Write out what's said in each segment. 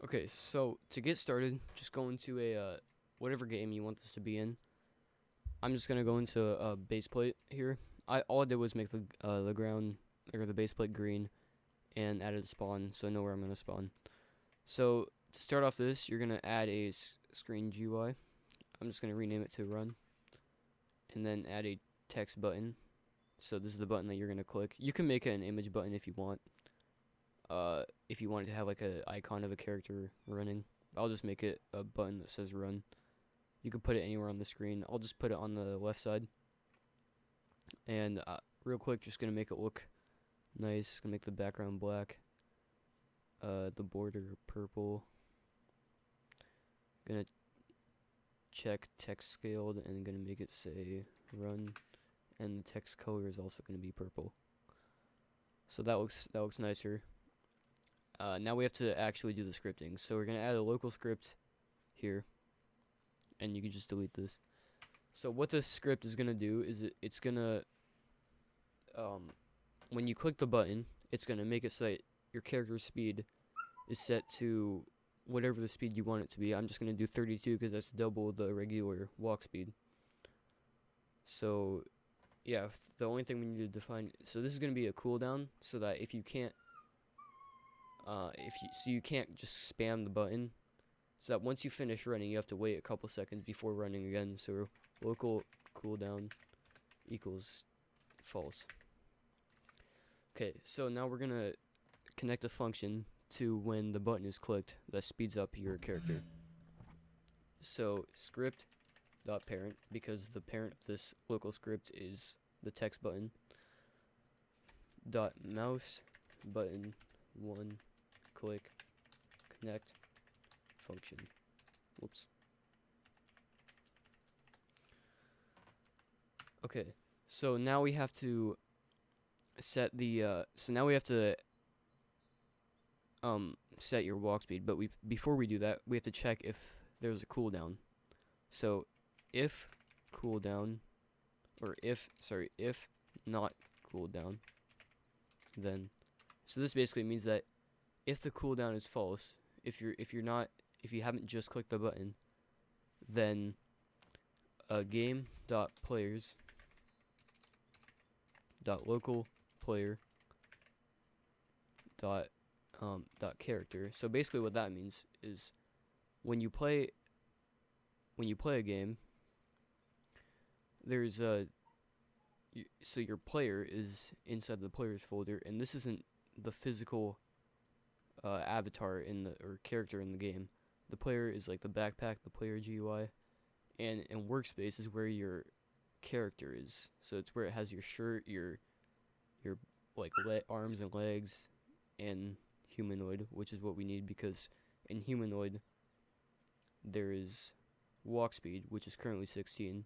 Okay, so to get started, just go into a whatever game you want this to be in. I'm just gonna go into a base plate here. All I did was make the ground or the base plate green and added a spawn, so I know where I'm gonna spawn. So to start off this, you're gonna add a screen GUI. I'm just gonna rename it to run, and then add a text button. So this is the button that you're gonna click. You can make it an image button if you want. If you want it to have like a icon of a character running, I'll just make it a button that says run. You can put it anywhere on the screen. I'll just put it on the left side. And real quick, just gonna make it look nice. Gonna make the background black. The border purple. Gonna check text scaled and gonna make it say run. And the text color is also gonna be purple. So that looks nicer. Now we have to actually do the scripting. So we're gonna add a local script here, and you can just delete this. So what this script is gonna do is it's gonna when you click the button, it's gonna make it so that your character's speed is set to whatever the speed you want it to be. I'm just gonna do 32 because that's double the regular walk speed. So yeah, the only thing we need to define. So this is gonna be a cooldown, so that if you can't you can't just spam the button, so that once you finish running you have to wait a couple seconds before running again. So local cooldown equals false. Okay, so now we're gonna connect a function to when the button is clicked that speeds up your character. So script dot parent, because the parent of this local script is the text button, dot mouse button one click connect function. Whoops. Okay, so now we have to set the set your walk speed, but before we do that, we have to check if there's a cooldown. So if cooldown, or if not cooldown, then so this basically means that if the cooldown is false, if you haven't just clicked the button, then game dot players dot local player dot character. So basically what that means is when you play a game, there's so your player is inside the players folder, and this isn't the physical avatar or character in the game. The player is like the backpack, the player GUI, and workspace is where your character is. So it's where it has your shirt, your like arms and legs, and humanoid, which is what we need, because in humanoid there is walk speed, which is currently 16.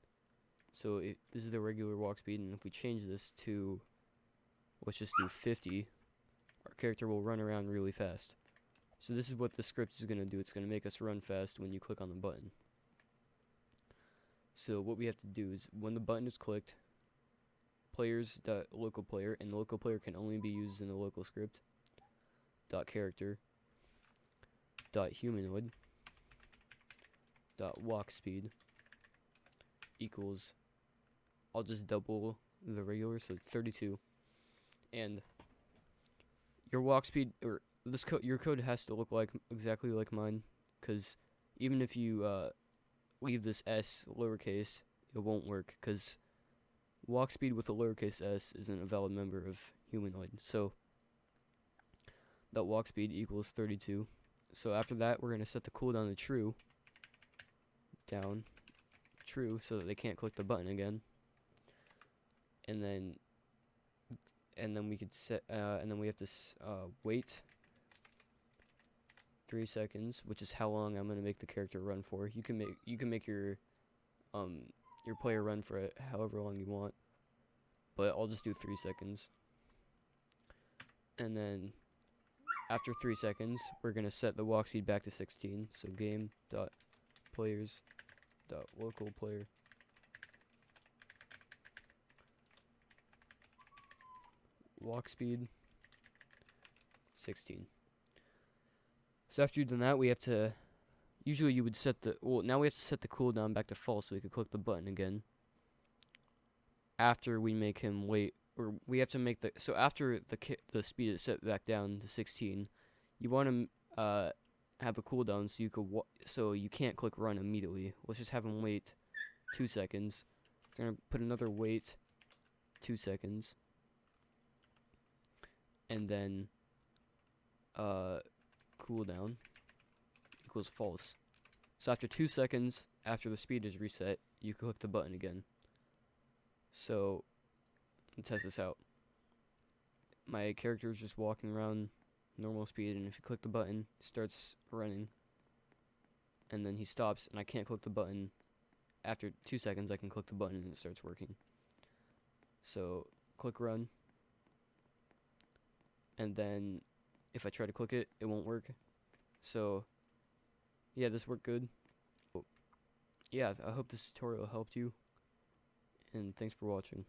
So this is the regular walk speed, and if we change this to, let's just do 50, our character will run around really fast. So this is what the script is going to do. It's going to make us run fast when you click on the button. So what we have to do is when the button is clicked, players.local player, and the local player can only be used in the local script, dot character dot humanoid dot walk speed equals, I'll just double the regular, so 32, and your walk speed, or your code has to look like exactly like mine, because even if you leave this s lowercase, it won't work, because walk speed with a lowercase s isn't a valid member of humanoid. So that walk speed equals 32. So after that, we're going to set the cooldown to true, so that they can't click the button again. And then we could set and then we have to wait 3 seconds, which is how long I'm going to make the character run for. You can make your player run for it however long you want, but I'll just do 3 seconds. And then after 3 seconds, we're going to set the walk speed back to 16. So game dot players dot local player walk speed 16. So after you've done that, we have to, usually you would set the, well, now we have to set the cooldown back to false so we could click the button again. After we make him wait, or we have to make the, so after the speed is set back down to 16, you want to have a cooldown so you could so you can't click run immediately. Let's just have him wait 2 seconds. We're gonna put another wait 2 seconds, and then cooldown equals false. So after 2 seconds, after the speed is reset, you can click the button again. So let's test this out. My character is just walking around normal speed, and if you click the button, it starts running, and then he stops, and I can't click the button. After 2 seconds, I can click the button and it starts working. So click run, and then if I try to click it, it won't work. So yeah, this worked good. Yeah, I hope this tutorial helped you, and thanks for watching.